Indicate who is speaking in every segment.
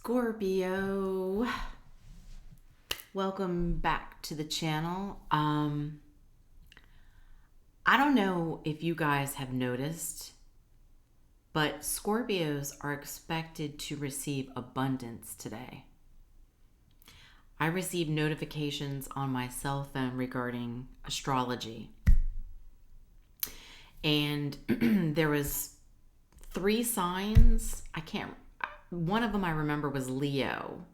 Speaker 1: Scorpio, welcome back to the channel. I don't know if you guys have noticed, but Scorpios are expected to receive abundance today. I received notifications on my cell phone regarding astrology, and there was 3 signs. One of them I remember was Leo.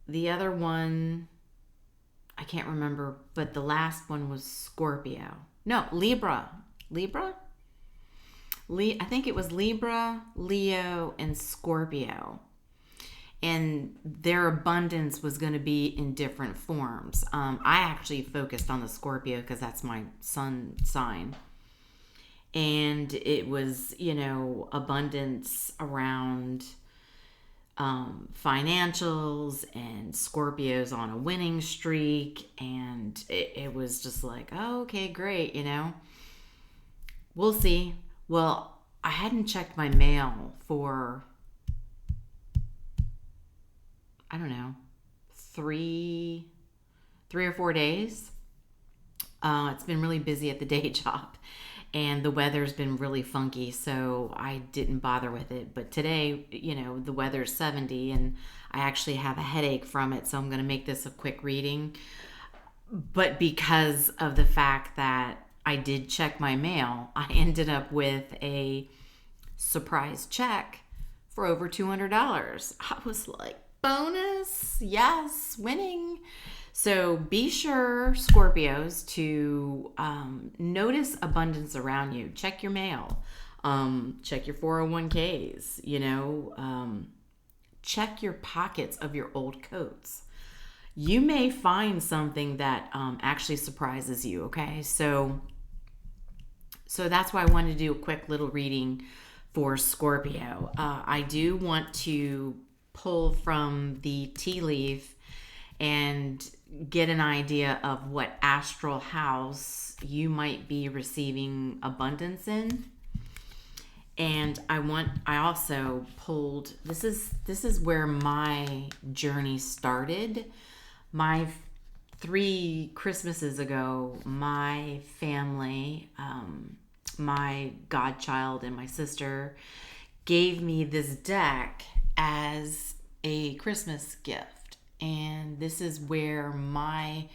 Speaker 1: The other one, I can't remember, but the last one was Scorpio. No, Libra. I think it was Libra, Leo, and Scorpio. And their abundance was going to be in different forms. I actually focused on the Scorpio because that's my sun sign. And it was, abundance around financials and Scorpios on a winning streak. And it was just like, oh, okay, great, We'll see. Well, I hadn't checked my mail for, I don't know, 3 or 4 days. It's been really busy at the day job. And the weather's been really funky, so I didn't bother with it. But today, the weather's 70, and I actually have a headache from it, so I'm going to make this a quick reading. But because of the fact that I did check my mail, I ended up with a surprise check for over $200. I was like, bonus, yes, winning. So be sure, Scorpios, to notice abundance around you. Check your mail. Check your 401ks, check your pockets of your old coats. You may find something that actually surprises you, okay? So that's why I wanted to do a quick little reading for Scorpio. I do want to pull from the tea leaf and get an idea of what astral house you might be receiving abundance in. And I also pulled, this is where my journey started. My 3 Christmases ago, my family, my godchild and my sister gave me this deck as a Christmas gift. And this is where my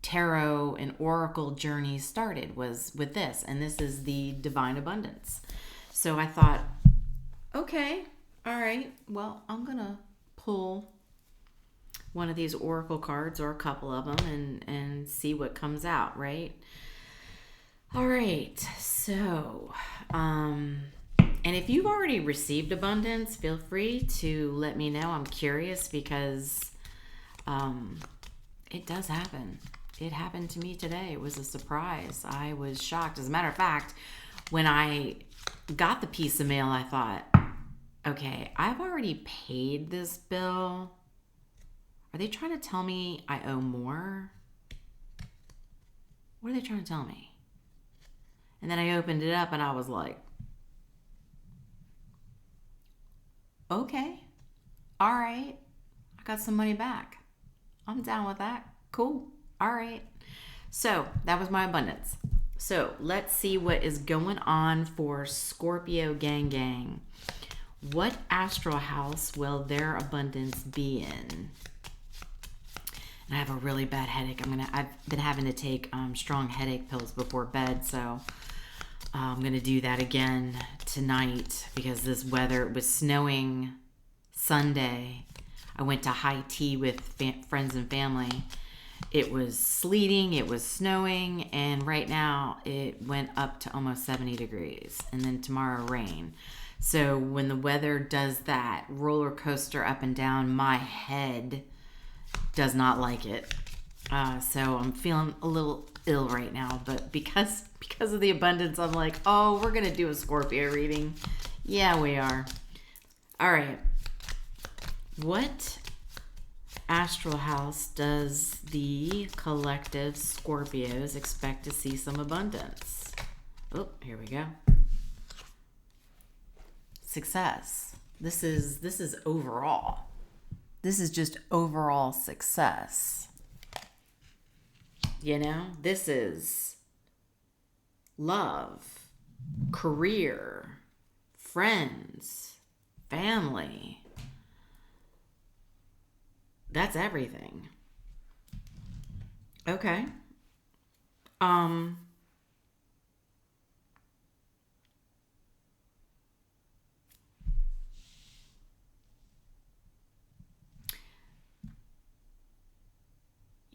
Speaker 1: tarot and oracle journey started, was with this. And this is the Divine Abundance. So I thought, okay, all right, well, I'm going to pull one of these oracle cards or a couple of them and see what comes out, right? All right, so and if you've already received abundance, feel free to let me know. I'm curious because it does happen. It happened to me today. It was a surprise. I was shocked. As a matter of fact, when I got the piece of mail, I thought, okay, I've already paid this bill. Are they trying to tell me I owe more? What are they trying to tell me? And then I opened it up and I was like, okay, all right, I got some money back. I'm down with that. Cool. All right. So that was my abundance. So let's see what is going on for Scorpio gang. What astral house will their abundance be in? And I have a really bad headache. I've been having to take strong headache pills before bed, so I'm going to do that again tonight because this weather, it was snowing Sunday. I went to high tea with friends and family. It was sleeting, it was snowing, and right now it went up to almost 70 degrees. And then tomorrow rain. So when the weather does that roller coaster up and down, my head does not like it. So I'm feeling a little ill right now, but because of the abundance, I'm like, oh, we're gonna do a Scorpio reading. Yeah, we are. All right. What astral house does the collective Scorpios expect to see some abundance? Oh, here we go. Success. This is overall. This is just overall success. You know, this is love, career, friends, family. That's everything. Okay.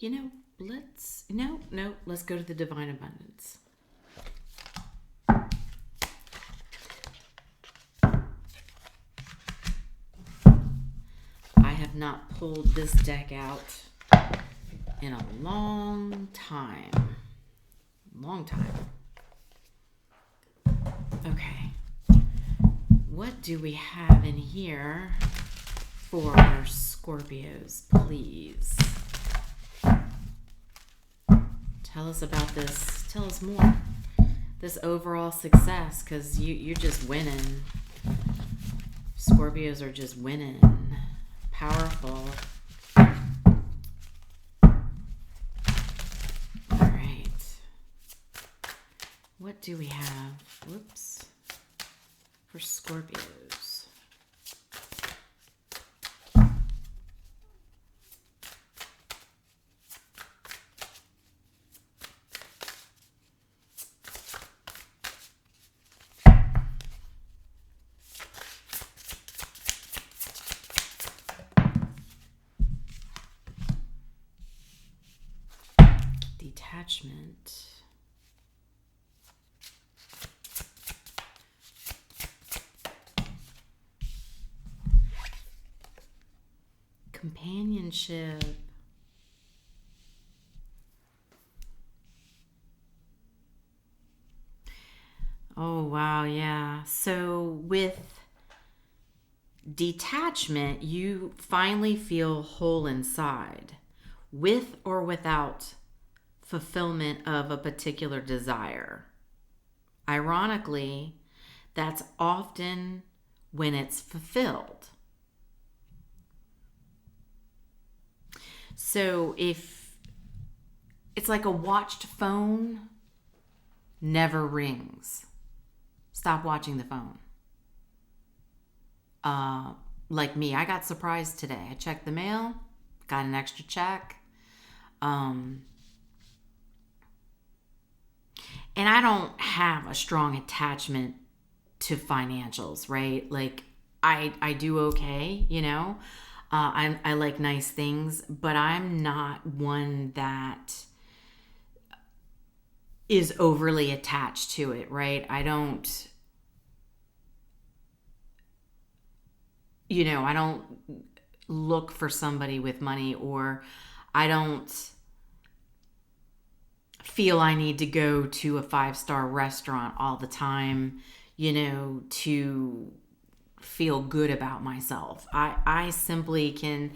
Speaker 1: You know, let's go to the divine abundance. I have not pulled this deck out in a long time. Okay. What do we have in here for our Scorpios, please? Tell us about this. Tell us more. This overall success, because you're just winning. Scorpios are just winning. Powerful. All right. What do we have? Whoops. For Scorpios. Detachment. Companionship. Oh, wow, yeah. So with detachment, you finally feel whole inside, with or without fulfillment of a particular desire. Ironically, that's often when it's fulfilled. So if it's like a watched phone never rings, stop watching the phone. Like me, I got surprised today. I checked the mail, got an extra check. And I don't have a strong attachment to financials, right? Like I do okay, you know. I like nice things, but I'm not one that is overly attached to it, right? I don't, I don't look for somebody with money, or I don't feel I need to go to a 5-star restaurant all the time, to feel good about myself. I simply can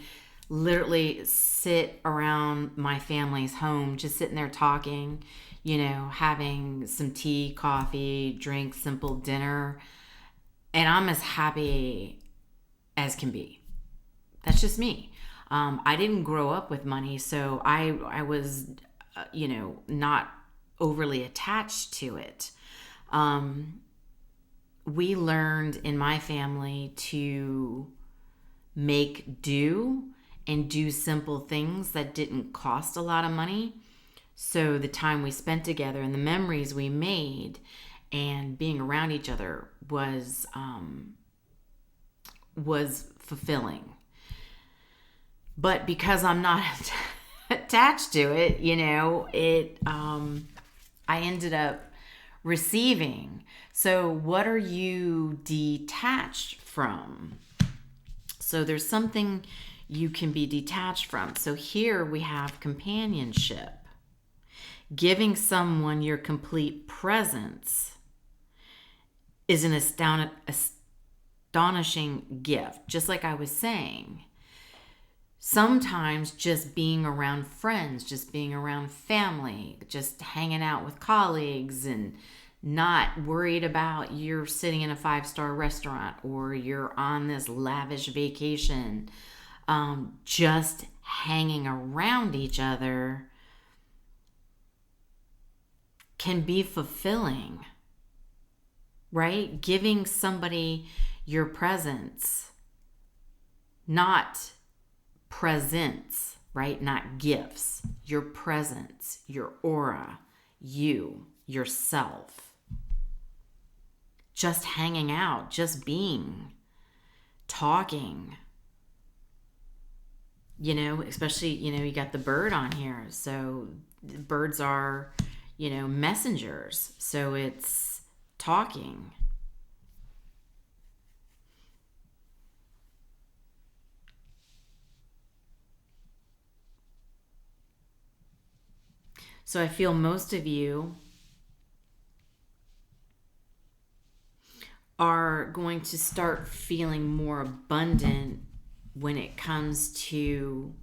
Speaker 1: literally sit around my family's home, just sitting there talking, having some tea, coffee, drink, simple dinner, and I'm as happy as can be. That's just me. I didn't grow up with money, so I was, not overly attached to it. We learned in my family to make do and do simple things that didn't cost a lot of money. So the time we spent together and the memories we made and being around each other was fulfilling. But because I'm not attached to it, I ended up receiving. So what are you detached from? So there's something you can be detached from. So here we have companionship. Giving someone your complete presence is an astonishing gift. Just like I was saying, sometimes just being around friends, just being around family, just hanging out with colleagues and not worried about you're sitting in a 5-star restaurant or you're on this lavish vacation. Just hanging around each other can be fulfilling, right? Giving somebody your presence, not presents, right? Not gifts. Your presence, your aura, you, yourself. Just hanging out, just being, talking. Especially, you got the bird on here. So birds are, messengers. So it's talking. So I feel most of you are going to start feeling more abundant when it comes to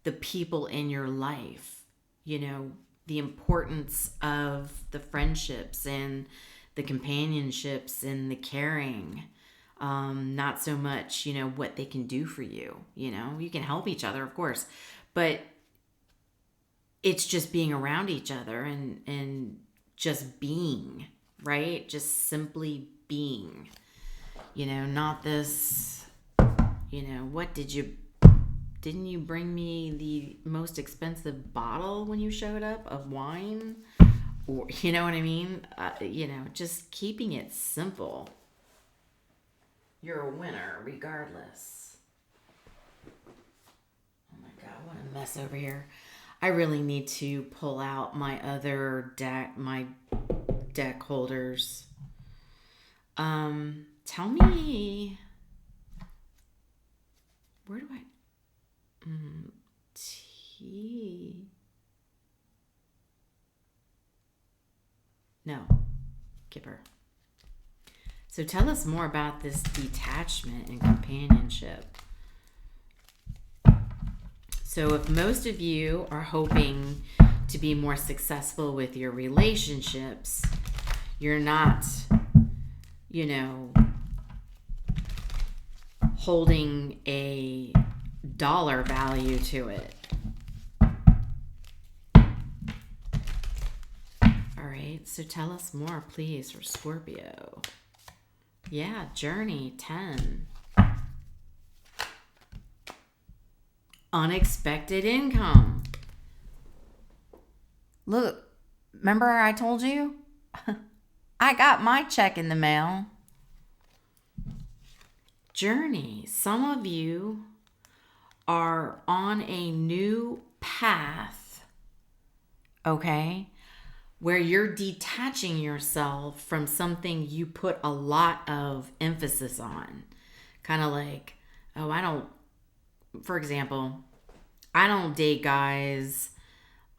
Speaker 1: the people in your life, the importance of the friendships and the companionships and the caring. Not so much, what they can do for you. You can help each other, of course, but it's just being around each other and just being, right? Just simply being, not this, what didn't you bring me the most expensive bottle when you showed up of wine? Or, you know what I mean? Just keeping it simple. You're a winner regardless. Oh my God, what a mess over here. I really need to pull out my other deck, my deck holders. Tell me, where do I, no, Kipper. So tell us more about this detachment and companionship. So if most of you are hoping to be more successful with your relationships, you're not, holding a dollar value to it. All right, so tell us more, please, for Scorpio. Yeah, journey 10. Unexpected income. Look, remember I told you? I got my check in the mail. Journey. Some of you are on a new path, okay, where you're detaching yourself from something you put a lot of emphasis on. Kind of like, for example, I don't date guys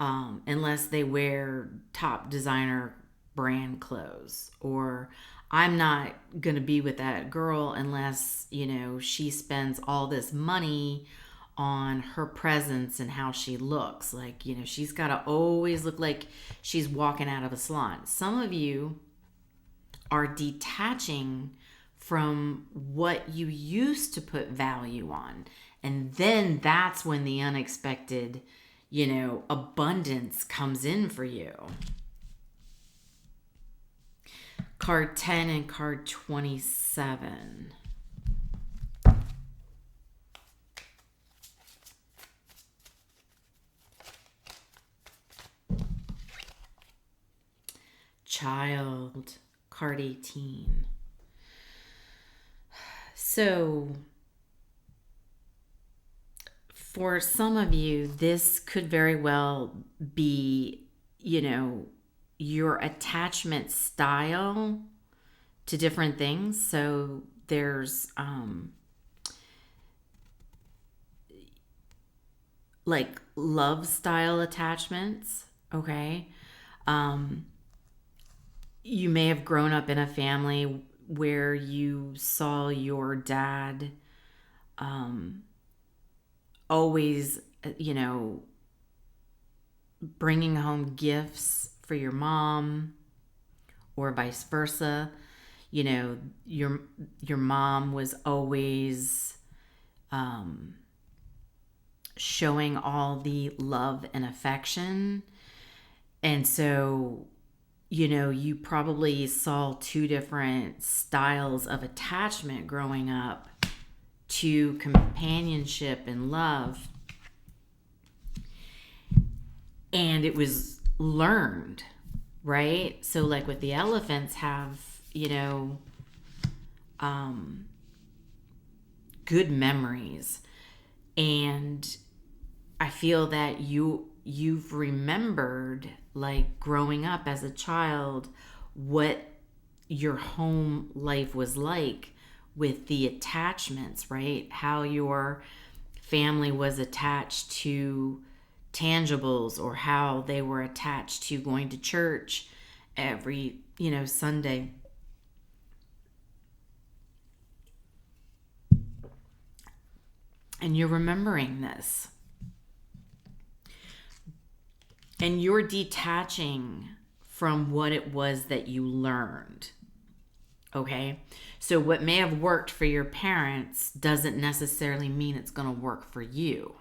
Speaker 1: unless they wear top designer brand clothes, or I'm not going to be with that girl unless, she spends all this money on her presence and how she looks. Like, she's got to always look like she's walking out of a salon. Some of you are detaching from what you used to put value on. And then that's when the unexpected, abundance comes in for you. Card 10 and card 27. Child, card 18. So, for some of you, this could very well be, your attachment style to different things. So there's like love style attachments, okay? You may have grown up in a family where you saw your dad always, bringing home gifts for your mom, or vice versa. You know, your mom was always showing all the love and affection. And so, you know, you probably saw two different styles of attachment growing up to companionship and love. And it was learned, right? So like with the elephants have, you know, good memories. And I feel that you've remembered, like growing up as a child, what your home life was like with the attachments, right? How your family was attached to tangibles, or how they were attached to going to church every, you know, Sunday. And you're remembering this. And you're detaching from what it was that you learned. Okay? So what may have worked for your parents doesn't necessarily mean it's going to work for you.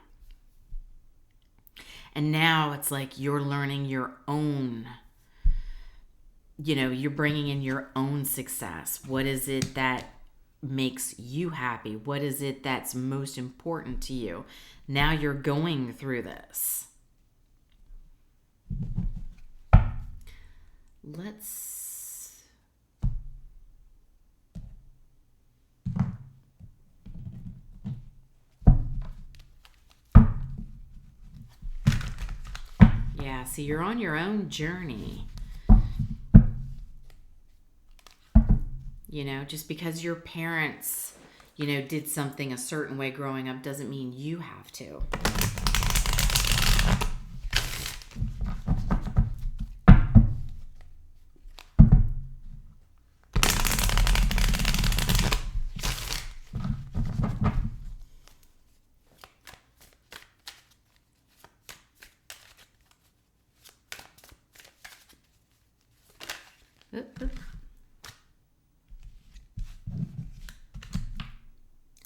Speaker 1: And now it's like you're learning your own, you know, you're bringing in your own success. What is it that makes you happy? What is it that's most important to you? Now you're going through this. Let's yeah, see, you're on your own journey. You know, just because your parents, you know, did something a certain way growing up doesn't mean you have to.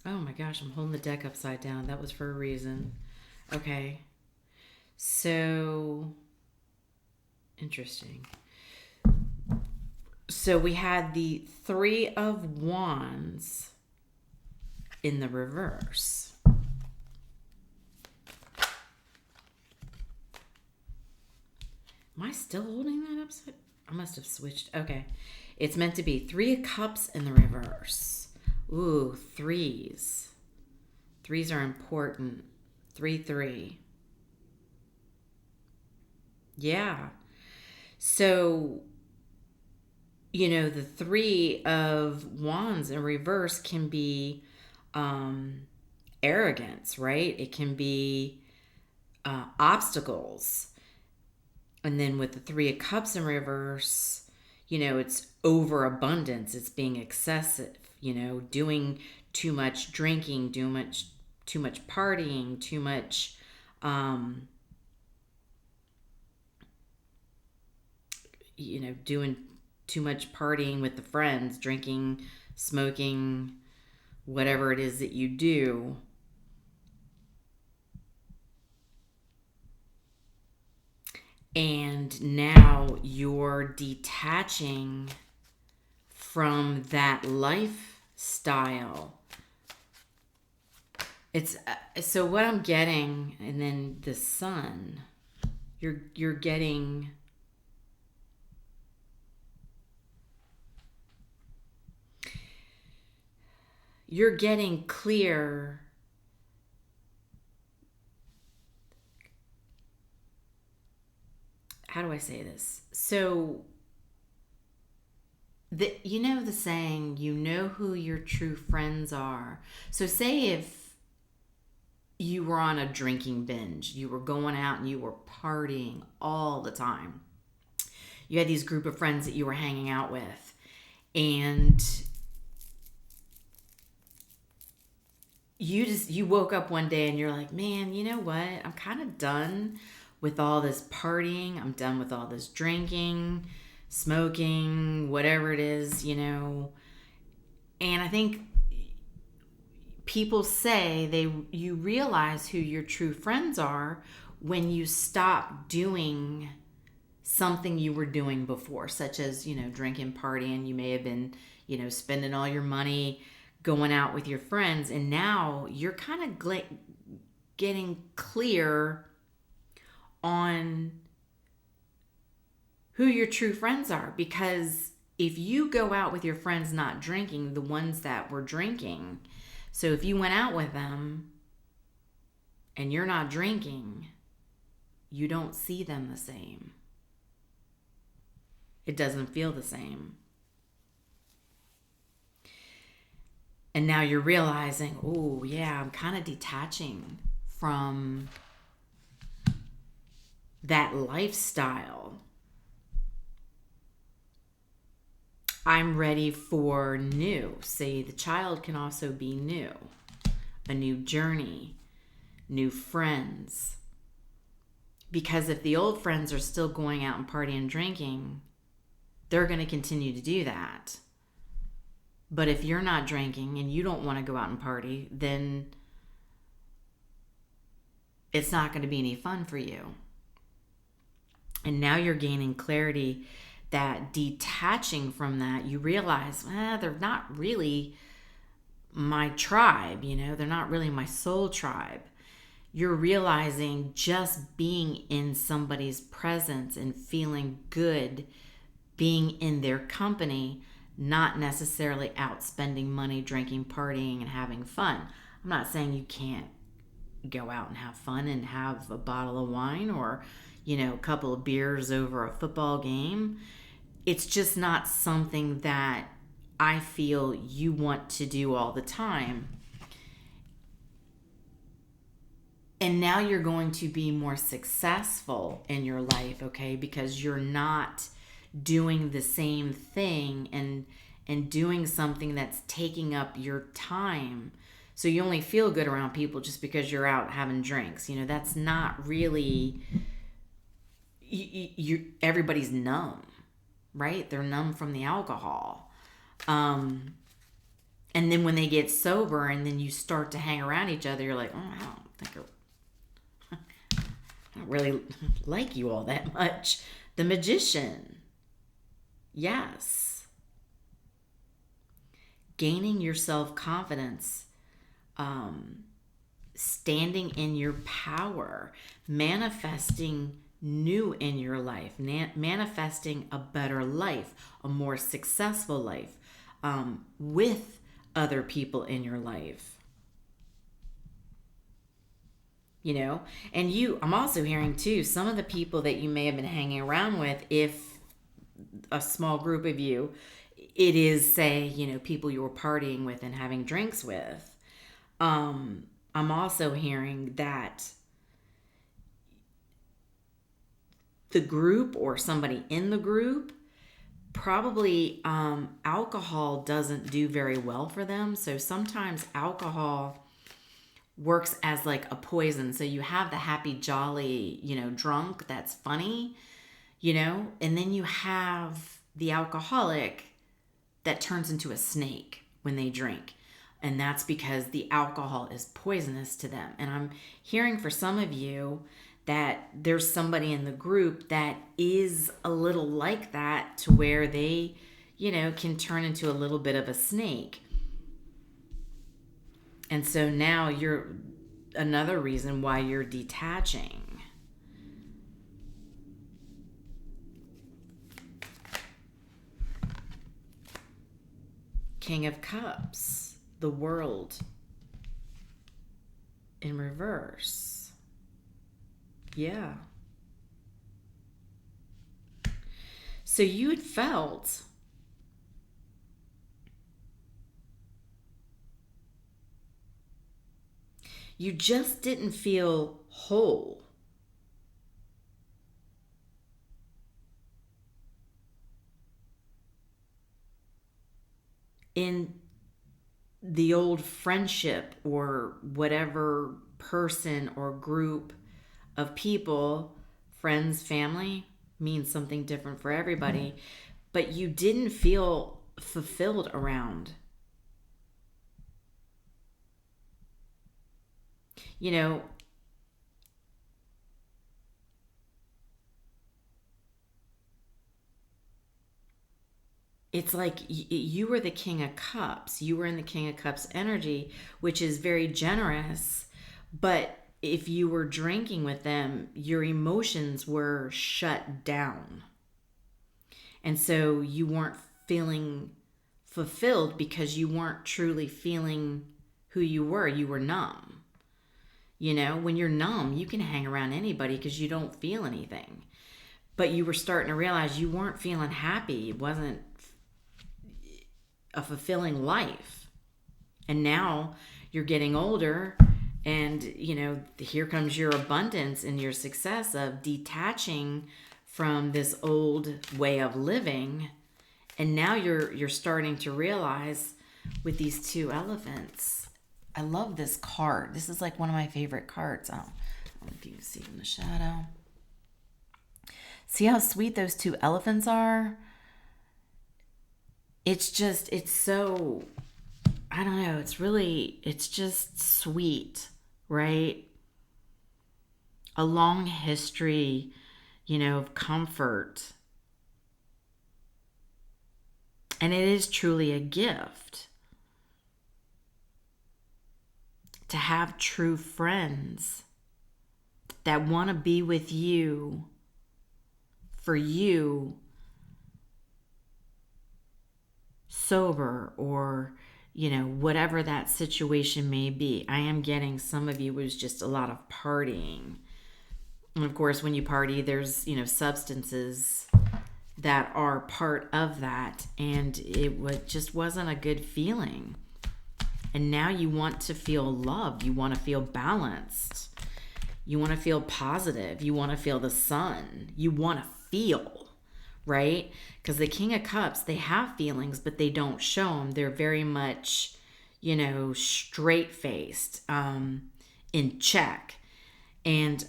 Speaker 1: Oh my gosh, I'm holding the deck upside down. That was for a reason. Okay. So, interesting. So we had the Three of Wands in the reverse. Am I still holding that upside? I must have switched. Okay. It's meant to be Three of Cups in the reverse. Ooh, threes. Threes are important. 3-3. Yeah. So, you know, the Three of Wands in reverse can be arrogance, right? It can be obstacles. And then with the Three of Cups in reverse, you know, it's overabundance. It's being excessive, you know, doing too much drinking, too much partying, too much, you know, doing too much partying with the friends, drinking, smoking, whatever it is that you do. And now you're detaching from that lifestyle. It's so what I'm getting, and then the sun, you're getting clear. How do I say this? So, you know the saying, you know who your true friends are. So say if you were on a drinking binge, you were going out and you were partying all the time. You had these group of friends that you were hanging out with, and you woke up one day and you're like, man, you know what? I'm kind of done with all this partying. I'm done with all this drinking. smoking, whatever it is, And I think people say you realize who your true friends are when you stop doing something you were doing before, such as, drinking, partying. You may have been, spending all your money going out with your friends, and now you're kind of getting clear on who your true friends are. Because if you go out with your friends not drinking, the ones that were drinking, so if you went out with them and you're not drinking, you don't see them the same. It doesn't feel the same. And now you're realizing, oh yeah, I'm kind of detaching from that lifestyle. I'm ready for new. See, the child can also be new. A new journey, new friends. Because if the old friends are still going out and partying and drinking, they're going to continue to do that. But if you're not drinking and you don't want to go out and party, then it's not going to be any fun for you. And now you're gaining clarity that detaching from that, you realize, they're not really my tribe, they're not really my soul tribe. You're realizing just being in somebody's presence and feeling good, being in their company, not necessarily out spending money, drinking, partying, and having fun. I'm not saying you can't go out and have fun and have a bottle of wine or, a couple of beers over a football game. It's just not something that I feel you want to do all the time. And now you're going to be more successful in your life, okay? Because you're not doing the same thing and doing something that's taking up your time. So you only feel good around people just because you're out having drinks. That's not really... everybody's numb, right? They're numb from the alcohol. And then when they get sober and then you start to hang around each other, you're like, I don't really like you all that much. The Magician. Yes. Gaining your self-confidence, standing in your power, manifesting new in your life, manifesting a better life, a more successful life, with other people in your life. And I'm also hearing too, some of the people that you may have been hanging around with, if a small group of you, it is, say, people you were partying with and having drinks with. I'm also hearing that the group or somebody in the group, probably alcohol doesn't do very well for them. So sometimes alcohol works as like a poison. So you have the happy, jolly, drunk, that's funny, and then you have the alcoholic that turns into a snake when they drink. And that's because the alcohol is poisonous to them. And I'm hearing for some of you that there's somebody in the group that is a little like that, to where they, can turn into a little bit of a snake. And so now you're another reason why you're detaching. King of Cups, the World in reverse. Yeah. So you had felt you just didn't feel whole. In the old friendship or whatever person or group of people, friends, family, means something different for everybody, but you didn't feel fulfilled around. You know, it's like you were the King of Cups. You were in the King of Cups energy, which is very generous. But if you were drinking with them, your emotions were shut down. And so you weren't feeling fulfilled because you weren't truly feeling who you were. You were numb. You know, when you're numb, you can hang around anybody because you don't feel anything. But you were starting to realize you weren't feeling happy. It wasn't a fulfilling life. And now you're getting older, and you know, here comes your abundance and your success of detaching from this old way of living. And now you're starting to realize with these two elephants. I love this card. This is like one of my favorite cards. I don't know if you can see in the shadow. See how sweet those two elephants are? It's so, I don't know, it's just sweet, right? A long history, you know, of comfort. And it is truly a gift to have true friends that want to be with you for you, sober, or you know, whatever that situation may be. I am getting some of you was just a lot of partying. And of course, when you party, there's, you know, substances that are part of that, and just wasn't a good feeling. And now you want to feel loved. You want to feel balanced. You want to feel positive. You want to feel the sun. You want to feel, right? Because the King of Cups, they have feelings, but they don't show them. They're very much, you know, straight-faced, in check. And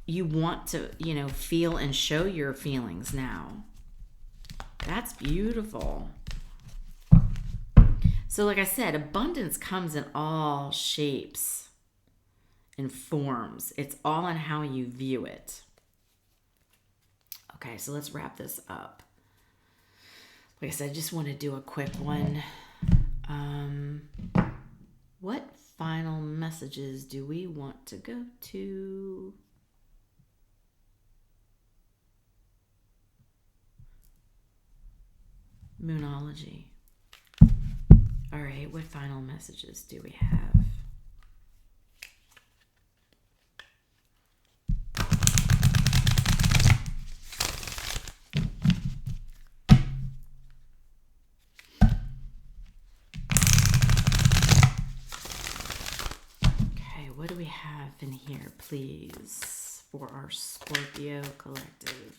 Speaker 1: you want to, you know, feel and show your feelings now. That's beautiful. So like I said, abundance comes in all shapes and forms. It's all on how you view it. Okay, so let's wrap this up. Like I said, I just want to do a quick one. What final messages do we want to go to? Moonology. All right, what final messages do we have? Okay, what do we have in here, please, for our Scorpio collective?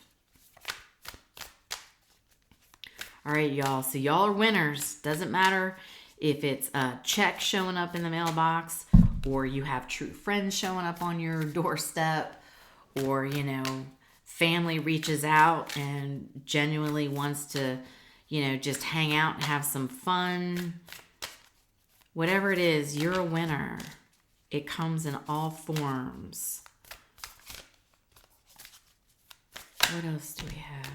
Speaker 1: All right, y'all. So y'all are winners. Doesn't matter if it's a check showing up in the mailbox, or you have true friends showing up on your doorstep, or, you know, family reaches out and genuinely wants to, you know, just hang out and have some fun. Whatever it is, you're a winner. It comes in all forms. What else do we have?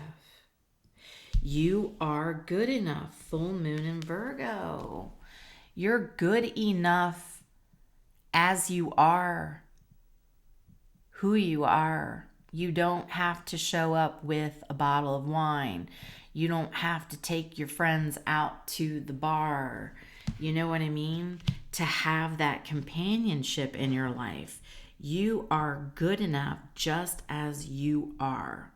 Speaker 1: You are good enough. Full moon in Virgo. You're good enough as you are, who you are. You don't have to show up with a bottle of wine. You don't have to take your friends out to the bar. You know what I mean? To have that companionship in your life. You are good enough just as you are.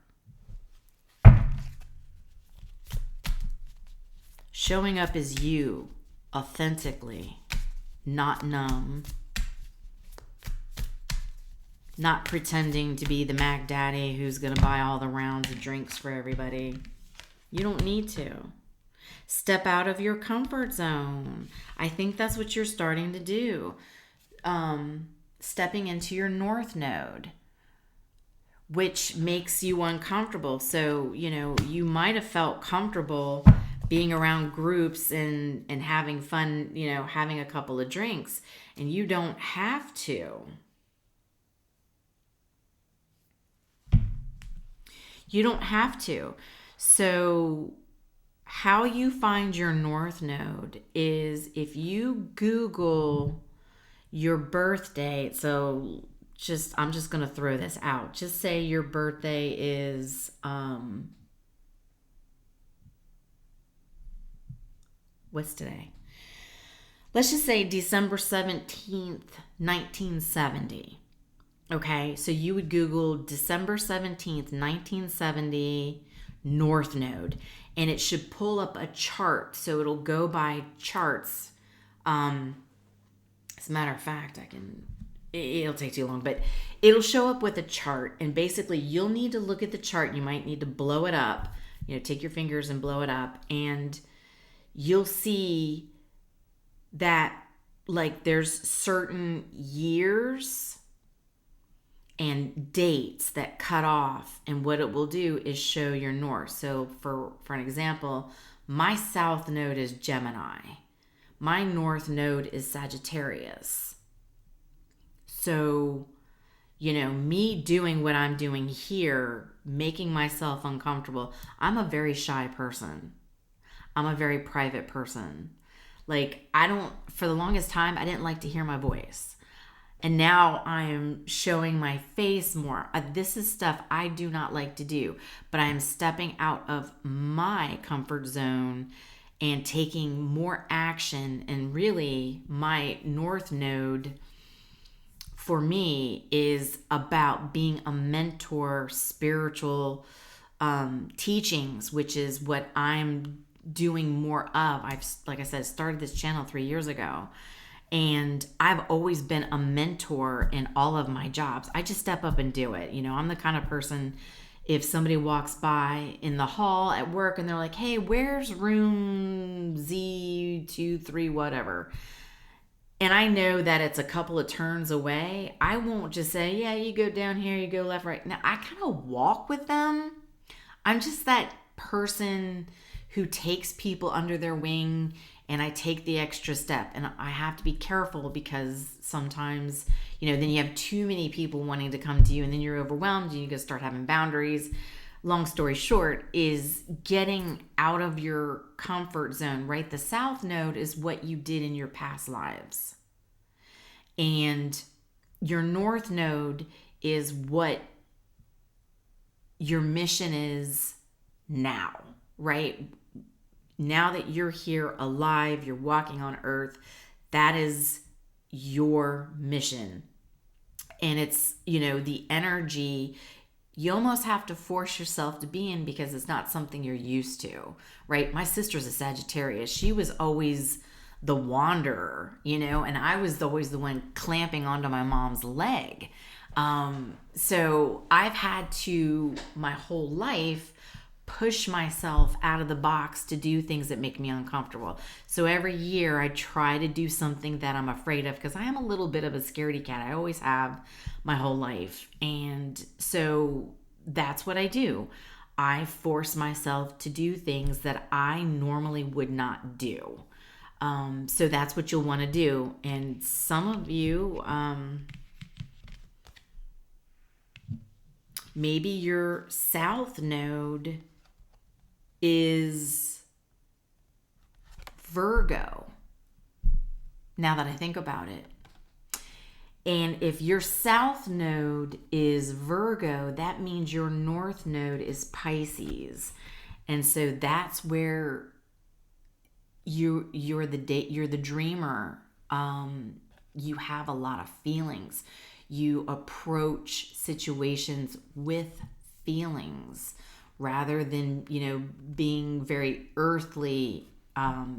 Speaker 1: Showing up as you, authentically, not numb, not pretending to be the Mac Daddy who's going to buy all the rounds of drinks for everybody. You don't need to. Step out of your comfort zone. I think that's what you're starting to do. Stepping into your North Node. which makes you uncomfortable. So, you might have felt comfortable being around groups and having fun, having a couple of drinks, and you don't have to. You don't have to. So how you find your North Node is if you Google your birthday. So I'm just going to throw this out. Just say your birthday is, what's today? Let's just say December 17th, 1970. Okay, so you would Google December 17th, 1970 North Node, and it should pull up a chart. So it'll go by charts. As a matter of fact, it'll take too long, but it'll show up with a chart, and basically you'll need to look at the chart. You might need to blow it up, take your fingers and blow it up, and you'll see that like there's certain years and dates that cut off, and what it will do is show your north. So for an example, my south node is Gemini. My north node is Sagittarius. So, me doing what I'm doing here, making myself uncomfortable. I'm a very shy person. I'm a very private person. Like, for the longest time, I didn't like to hear my voice. And now I am showing my face more. This is stuff I do not like to do, but I am stepping out of my comfort zone and taking more action. And really, my North Node for me is about being a mentor, spiritual teachings, which is what I'm doing more of. Like I said, started this channel 3 years ago. And I've always been a mentor in all of my jobs. I just step up and do it. I'm the kind of person, if somebody walks by in the hall at work and they're like, hey, where's room Z23, whatever? And I know that it's a couple of turns away. I won't just say, yeah, you go down here, you go left, right. Now, I kind of walk with them. I'm just that person who takes people under their wing, and I take the extra step. And I have to be careful because sometimes, then you have too many people wanting to come to you, and then you're overwhelmed and you gotta start having boundaries. Long story short is getting out of your comfort zone, right? The South Node is what you did in your past lives. And your North Node is what your mission is now, right? Now that you're here alive, you're walking on earth, that is your mission. And it's, the energy you almost have to force yourself to be in because it's not something you're used to, right? My sister's a Sagittarius. She was always the wanderer, and I was always the one clamping onto my mom's leg. So I've had to, my whole life, push myself out of the box to do things that make me uncomfortable. So every year I try to do something that I'm afraid of because I am a little bit of a scaredy cat. I always have my whole life. And so that's what I do. I force myself to do things that I normally would not do. So that's what you'll want to do. And some of you, maybe your South Node is Virgo, now that I think about it. And if your South Node is Virgo, that means your North Node is Pisces. And so that's where you're the dreamer. You have a lot of feelings. You approach situations with feelings rather than, being very earthly,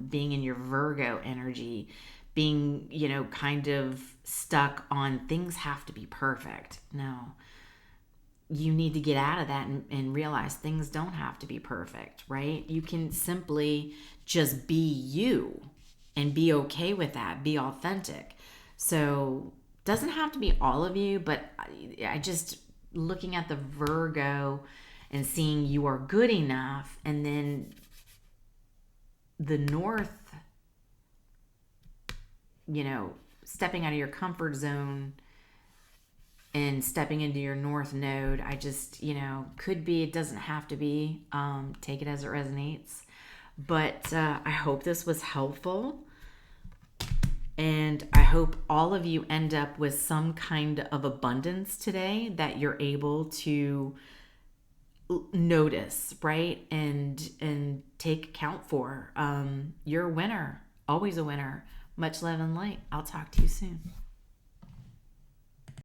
Speaker 1: being in your Virgo energy, being, kind of stuck on things have to be perfect. No, you need to get out of that and realize things don't have to be perfect, right? You can simply just be you and be okay with that, be authentic. So doesn't have to be all of you, but I just looking at the Virgo and seeing you are good enough, and then the North, stepping out of your comfort zone and stepping into your North node. I just, could be, it doesn't have to be. Take it as it resonates. But I hope this was helpful. And I hope all of you end up with some kind of abundance today that you're able to notice, right? And take account for. You're a winner, always a winner. Much love and light. I'll talk to you soon.